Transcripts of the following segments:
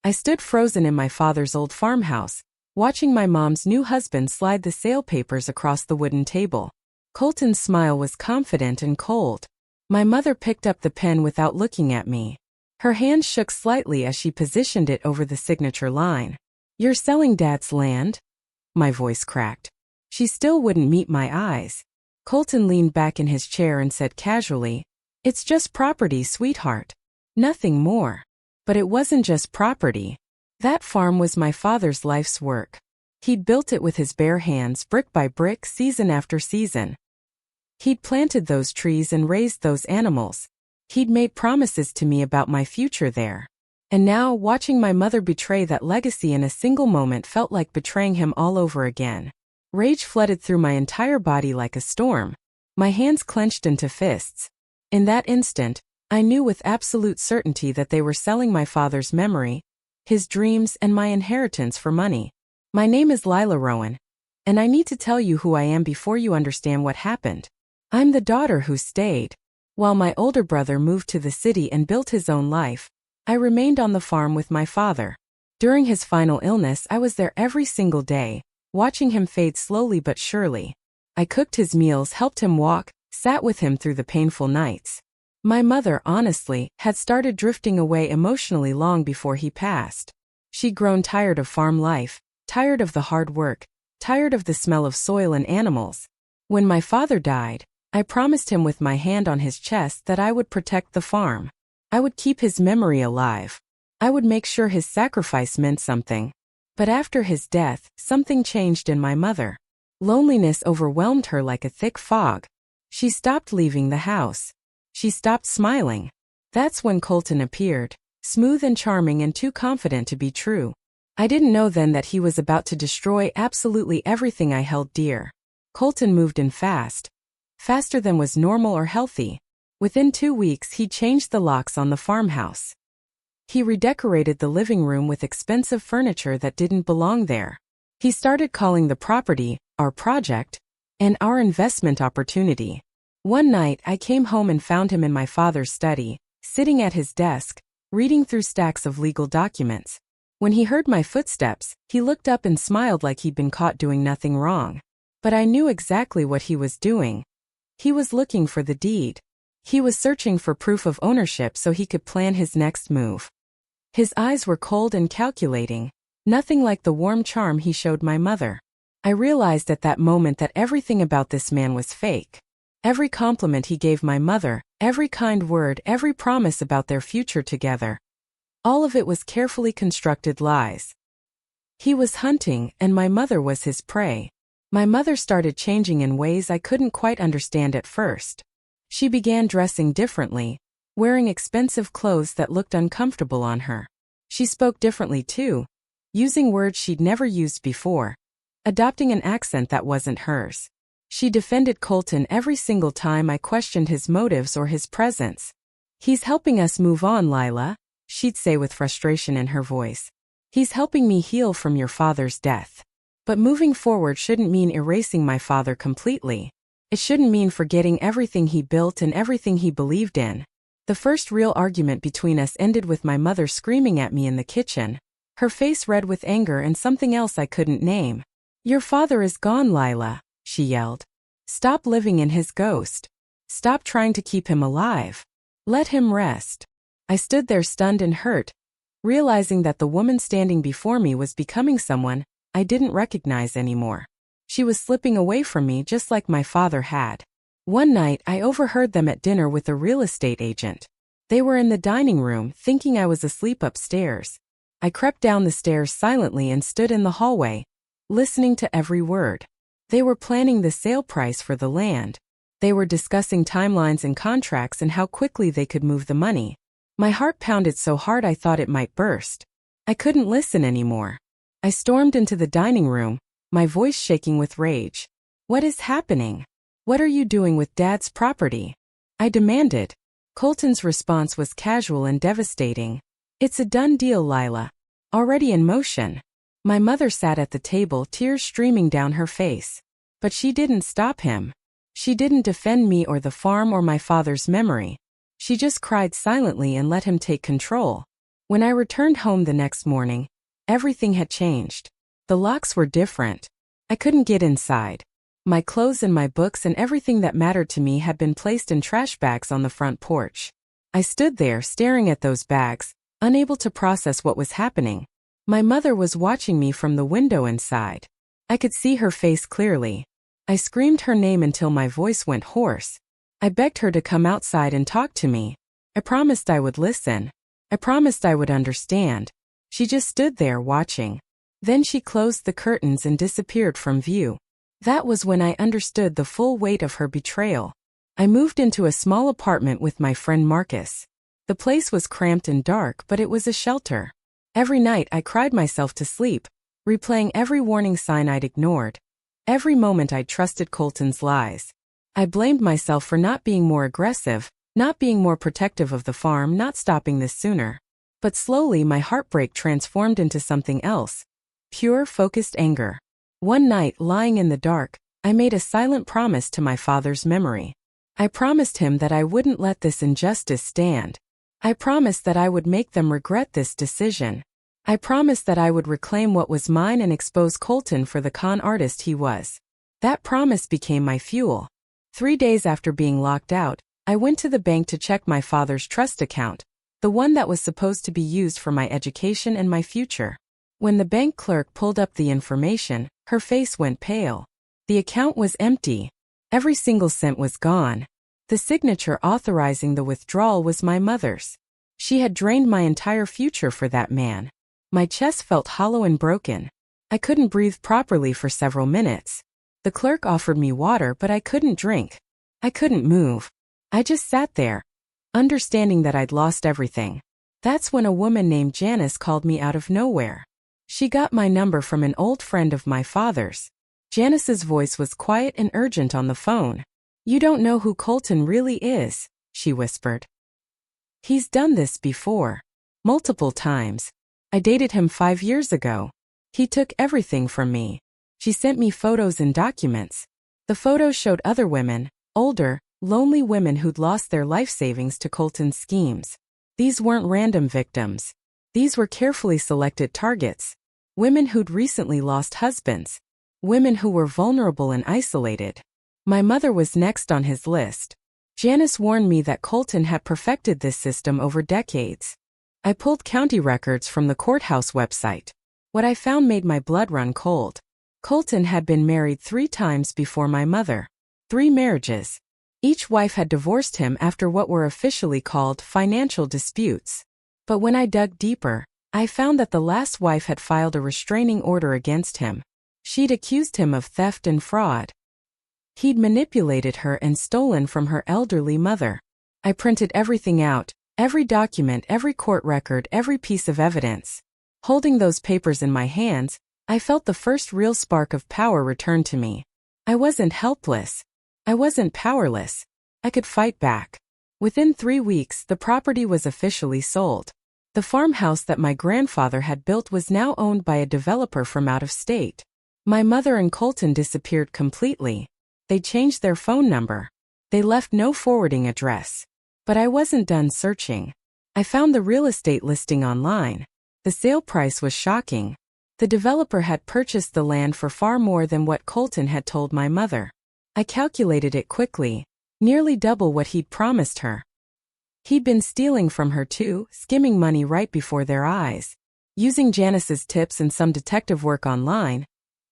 I stood frozen in my father's old farmhouse, watching my mom's new husband slide the sale papers across the wooden table. Colton's smile was confident and cold. My mother picked up the pen without looking at me. Her hand shook slightly as she positioned it over the signature line. "You're selling Dad's land?" My voice cracked. She still wouldn't meet my eyes. Colton leaned back in his chair and said casually, "It's just property, sweetheart. Nothing more." But it wasn't just property. That farm was my father's life's work. He'd built it with his bare hands, brick by brick, season after season. He'd planted those trees and raised those animals. He'd made promises to me about my future there. And now, watching my mother betray that legacy in a single moment felt like betraying him all over again. Rage flooded through my entire body like a storm. My hands clenched into fists. In that instant, I knew with absolute certainty that they were selling my father's memory, his dreams, and my inheritance for money. My name is Lila Rowan, and I need to tell you who I am before you understand what happened. I'm the daughter who stayed. While my older brother moved to the city and built his own life, I remained on the farm with my father. During his final illness, I was there every single day, watching him fade slowly but surely. I cooked his meals, helped him walk, sat with him through the painful nights. My mother, honestly, had started drifting away emotionally long before he passed. She'd grown tired of farm life, tired of the hard work, tired of the smell of soil and animals. When my father died, I promised him with my hand on his chest that I would protect the farm. I would keep his memory alive. I would make sure his sacrifice meant something. But after his death, something changed in my mother. Loneliness overwhelmed her like a thick fog. She stopped leaving the house. She stopped smiling. That's when Colton appeared, smooth and charming and too confident to be true. I didn't know then that he was about to destroy absolutely everything I held dear. Colton moved in fast. Faster than was normal or healthy. Within 2 weeks, he changed the locks on the farmhouse. He redecorated the living room with expensive furniture that didn't belong there. He started calling the property our project and our investment opportunity. One night, I came home and found him in my father's study, sitting at his desk, reading through stacks of legal documents. When he heard my footsteps, he looked up and smiled like he'd been caught doing nothing wrong. But I knew exactly what he was doing. He was looking for the deed. He was searching for proof of ownership so he could plan his next move. His eyes were cold and calculating, nothing like the warm charm he showed my mother. I realized at that moment that everything about this man was fake. Every compliment he gave my mother, every kind word, every promise about their future together. All of it was carefully constructed lies. He was hunting, and my mother was his prey. My mother started changing in ways I couldn't quite understand at first. She began dressing differently, wearing expensive clothes that looked uncomfortable on her. She spoke differently too, using words she'd never used before, adopting an accent that wasn't hers. She defended Colton every single time I questioned his motives or his presence. "He's helping us move on, Lila," she'd say with frustration in her voice. "He's helping me heal from your father's death. But moving forward shouldn't mean erasing my father completely. It shouldn't mean forgetting everything he built and everything he believed in." The first real argument between us ended with my mother screaming at me in the kitchen, her face red with anger and something else I couldn't name. "Your father is gone, Lila," she yelled. "Stop living in his ghost. Stop trying to keep him alive. Let him rest." I stood there stunned and hurt, realizing that the woman standing before me was becoming someone I didn't recognize anymore. She was slipping away from me just like my father had. One night, I overheard them at dinner with a real estate agent. They were in the dining room, thinking I was asleep upstairs. I crept down the stairs silently and stood in the hallway, listening to every word. They were planning the sale price for the land. They were discussing timelines and contracts and how quickly they could move the money. My heart pounded so hard I thought it might burst. I couldn't listen anymore. I stormed into the dining room, my voice shaking with rage. "What is happening? What are you doing with Dad's property?" I demanded. Colton's response was casual and devastating. "It's a done deal, Lila. Already in motion." My mother sat at the table, tears streaming down her face. But she didn't stop him. She didn't defend me or the farm or my father's memory. She just cried silently and let him take control. When I returned home the next morning, everything had changed. The locks were different. I couldn't get inside. My clothes and my books and everything that mattered to me had been placed in trash bags on the front porch. I stood there staring at those bags, unable to process what was happening. My mother was watching me from the window inside. I could see her face clearly. I screamed her name until my voice went hoarse. I begged her to come outside and talk to me. I promised I would listen. I promised I would understand. She just stood there watching. Then she closed the curtains and disappeared from view. That was when I understood the full weight of her betrayal. I moved into a small apartment with my friend Marcus. The place was cramped and dark, but it was a shelter. Every night I cried myself to sleep, replaying every warning sign I'd ignored. Every moment I trusted Colton's lies. I blamed myself for not being more aggressive, not being more protective of the farm, not stopping this sooner. But slowly my heartbreak transformed into something else. Pure, focused anger. One night, lying in the dark, I made a silent promise to my father's memory. I promised him that I wouldn't let this injustice stand. I promised that I would make them regret this decision. I promised that I would reclaim what was mine and expose Colton for the con artist he was. That promise became my fuel. 3 days after being locked out, I went to the bank to check my father's trust account, the one that was supposed to be used for my education and my future. When the bank clerk pulled up the information, her face went pale. The account was empty. Every single cent was gone. The signature authorizing the withdrawal was my mother's. She had drained my entire future for that man. My chest felt hollow and broken. I couldn't breathe properly for several minutes. The clerk offered me water, but I couldn't drink. I couldn't move. I just sat there, understanding that I'd lost everything. That's when a woman named Janice called me out of nowhere. She got my number from an old friend of my father's. Janice's voice was quiet and urgent on the phone. "You don't know who Colton really is," she whispered. "He's done this before. Multiple times. I dated him 5 years ago. He took everything from me." She sent me photos and documents. The photos showed other women, older, lonely women who'd lost their life savings to Colton's schemes. These weren't random victims. These were carefully selected targets. Women who'd recently lost husbands. Women who were vulnerable and isolated. My mother was next on his list. Janice warned me that Colton had perfected this system over decades. I pulled county records from the courthouse website. What I found made my blood run cold. Colton had been married 3 times before my mother. 3 marriages. Each wife had divorced him after what were officially called financial disputes. But when I dug deeper, I found that the last wife had filed a restraining order against him. She'd accused him of theft and fraud. He'd manipulated her and stolen from her elderly mother. I printed everything out, every document, every court record, every piece of evidence. Holding those papers in my hands, I felt the first real spark of power return to me. I wasn't helpless. I wasn't powerless. I could fight back. Within 3 weeks, the property was officially sold. The farmhouse that my grandfather had built was now owned by a developer from out of state. My mother and Colton disappeared completely. They changed their phone number. They left no forwarding address. But I wasn't done searching. I found the real estate listing online. The sale price was shocking. The developer had purchased the land for far more than what Colton had told my mother. I calculated it quickly, nearly double what he'd promised her. He'd been stealing from her too, skimming money right before their eyes. Using Janice's tips and some detective work online,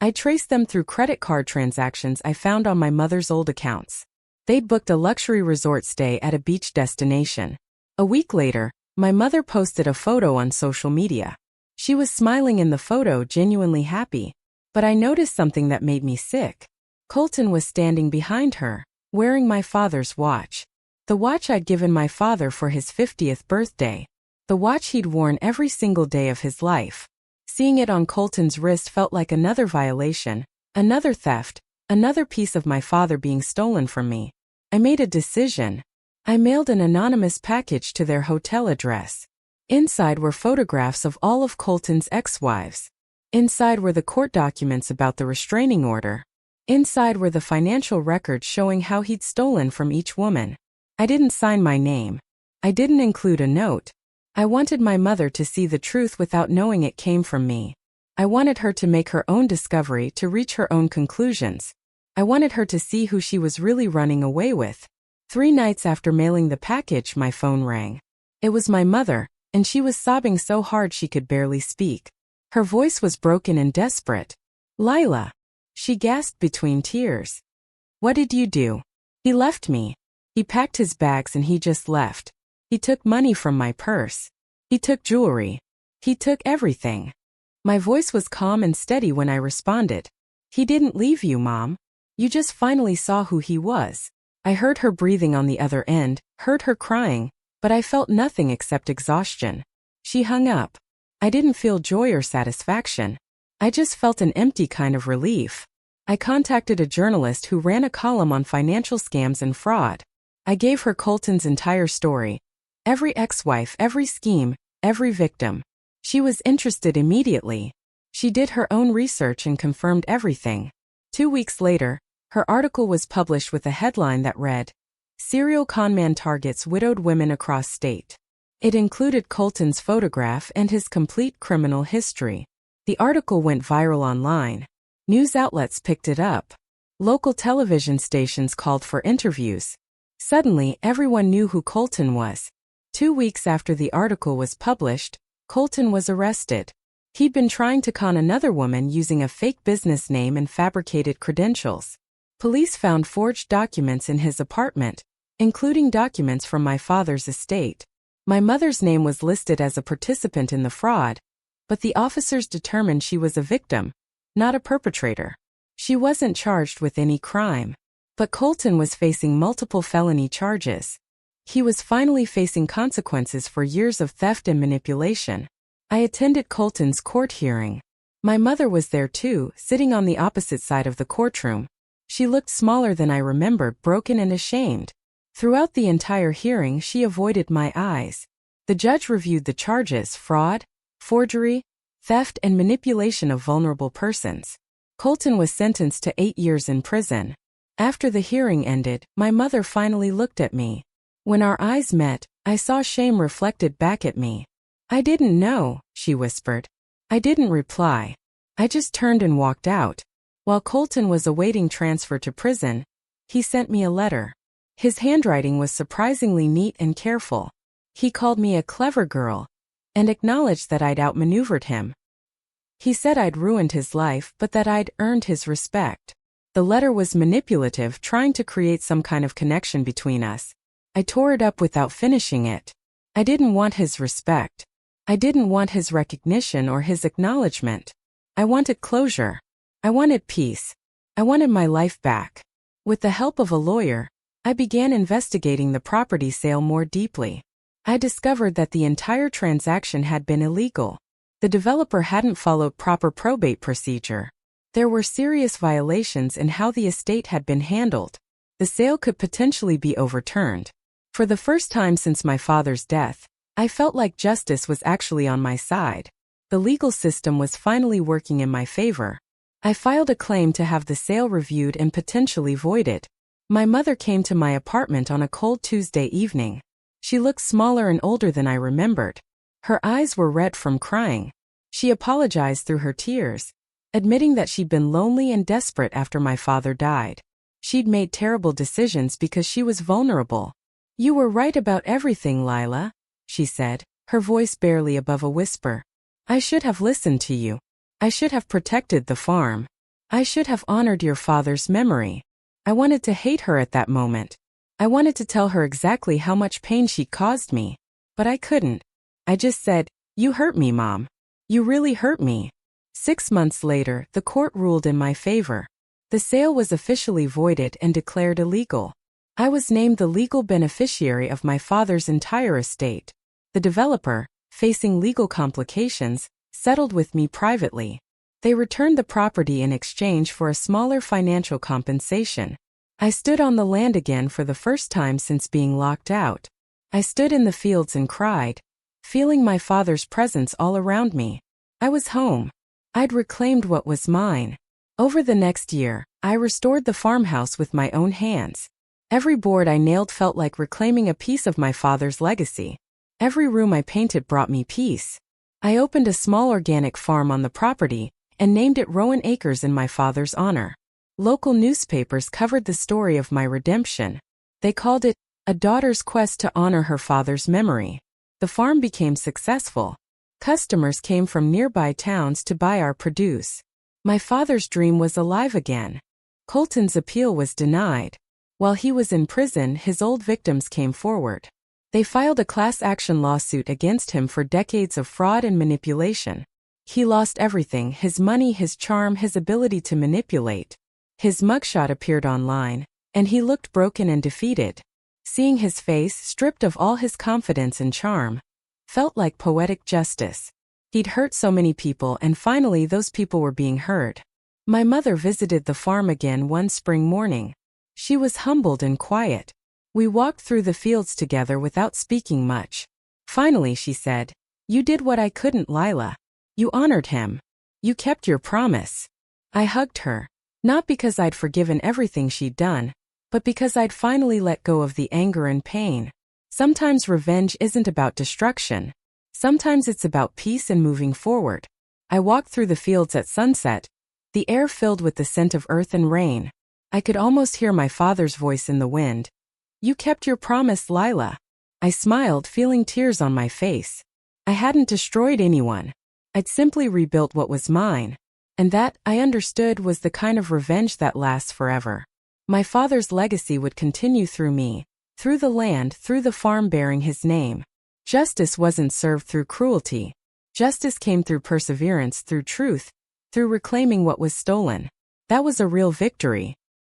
I traced them through credit card transactions I found on my mother's old accounts. They'd booked a luxury resort stay at a beach destination. A week later, my mother posted a photo on social media. She was smiling in the photo, genuinely happy. But I noticed something that made me sick. Colton was standing behind her, wearing my father's watch. The watch I'd given my father for his 50th birthday. The watch he'd worn every single day of his life. Seeing it on Colton's wrist felt like another violation, another theft, another piece of my father being stolen from me. I made a decision. I mailed an anonymous package to their hotel address. Inside were photographs of all of Colton's ex-wives. Inside were the court documents about the restraining order. Inside were the financial records showing how he'd stolen from each woman. I didn't sign my name. I didn't include a note. I wanted my mother to see the truth without knowing it came from me. I wanted her to make her own discovery, to reach her own conclusions. I wanted her to see who she was really running away with. 3 nights after mailing the package, my phone rang. It was my mother, and she was sobbing so hard she could barely speak. Her voice was broken and desperate. "Lila," she gasped between tears. "What did you do?" "He left me. He packed his bags and he just left. He took money from my purse. He took jewelry. He took everything." My voice was calm and steady when I responded. "He didn't leave you, Mom. You just finally saw who he was." I heard her breathing on the other end, heard her crying, but I felt nothing except exhaustion. She hung up. I didn't feel joy or satisfaction. I just felt an empty kind of relief. I contacted a journalist who ran a column on financial scams and fraud. I gave her Colton's entire story. Every ex-wife, every scheme, every victim. She was interested immediately. She did her own research and confirmed everything. 2 weeks later, her article was published with a headline that read, "Serial Conman Targets Widowed Women Across State." It included Colton's photograph and his complete criminal history. The article went viral online. News outlets picked it up. Local television stations called for interviews. Suddenly, everyone knew who Colton was. 2 weeks after the article was published, Colton was arrested. He'd been trying to con another woman using a fake business name and fabricated credentials. Police found forged documents in his apartment, including documents from my father's estate. My mother's name was listed as a participant in the fraud, but the officers determined she was a victim, not a perpetrator. She wasn't charged with any crime. But Colton was facing multiple felony charges. He was finally facing consequences for years of theft and manipulation. I attended Colton's court hearing. My mother was there too, sitting on the opposite side of the courtroom. She looked smaller than I remembered, broken and ashamed. Throughout the entire hearing, she avoided my eyes. The judge reviewed the charges: fraud, forgery, theft, and manipulation of vulnerable persons. Colton was sentenced to 8 years in prison. After the hearing ended, my mother finally looked at me. When our eyes met, I saw shame reflected back at me. "I didn't know," she whispered. I didn't reply. I just turned and walked out. While Colton was awaiting transfer to prison, he sent me a letter. His handwriting was surprisingly neat and careful. He called me a clever girl and acknowledged that I'd outmaneuvered him. He said I'd ruined his life, but that I'd earned his respect. The letter was manipulative, trying to create some kind of connection between us. I tore it up without finishing it. I didn't want his respect. I didn't want his recognition or his acknowledgement. I wanted closure. I wanted peace. I wanted my life back. With the help of a lawyer, I began investigating the property sale more deeply. I discovered that the entire transaction had been illegal. The developer hadn't followed proper probate procedure. There were serious violations in how the estate had been handled. The sale could potentially be overturned. For the first time since my father's death, I felt like justice was actually on my side. The legal system was finally working in my favor. I filed a claim to have the sale reviewed and potentially voided. My mother came to my apartment on a cold Tuesday evening. She looked smaller and older than I remembered. Her eyes were red from crying. She apologized through her tears, admitting that she'd been lonely and desperate after my father died. She'd made terrible decisions because she was vulnerable. "You were right about everything, Lila," she said, her voice barely above a whisper. "I should have listened to you. I should have protected the farm. I should have honored your father's memory." I wanted to hate her at that moment. I wanted to tell her exactly how much pain she'd caused me. But I couldn't. I just said, "You hurt me, Mom. You really hurt me." 6 months later, the court ruled in my favor. The sale was officially voided and declared illegal. I was named the legal beneficiary of my father's entire estate. The developer, facing legal complications, settled with me privately. They returned the property in exchange for a smaller financial compensation. I stood on the land again for the first time since being locked out. I stood in the fields and cried, feeling my father's presence all around me. I was home. I'd reclaimed what was mine. Over the next year, I restored the farmhouse with my own hands. Every board I nailed felt like reclaiming a piece of my father's legacy. Every room I painted brought me peace. I opened a small organic farm on the property and named it Rowan Acres in my father's honor. Local newspapers covered the story of my redemption. They called it a daughter's quest to honor her father's memory. The farm became successful. Customers came from nearby towns to buy our produce. My father's dream was alive again. Colton's appeal was denied. While he was in prison, his old victims came forward. They filed a class action lawsuit against him for decades of fraud and manipulation. He lost everything: his money, his charm, his ability to manipulate. His mugshot appeared online, and he looked broken and defeated. Seeing his face, stripped of all his confidence and charm, felt like poetic justice. He'd hurt so many people, and finally those people were being heard. My mother visited the farm again one spring morning. She was humbled and quiet. We walked through the fields together without speaking much. Finally she said, "You did what I couldn't, Lila. You honored him. You kept your promise." I hugged her. Not because I'd forgiven everything she'd done, but because I'd finally let go of the anger and pain. Sometimes revenge isn't about destruction. Sometimes it's about peace and moving forward. I walked through the fields at sunset, the air filled with the scent of earth and rain. I could almost hear my father's voice in the wind. "You kept your promise, Lila." I smiled, feeling tears on my face. I hadn't destroyed anyone. I'd simply rebuilt what was mine. And that, I understood, was the kind of revenge that lasts forever. My father's legacy would continue through me, through the land, through the farm bearing his name. Justice wasn't served through cruelty. Justice came through perseverance, through truth, through reclaiming what was stolen. That was a real victory.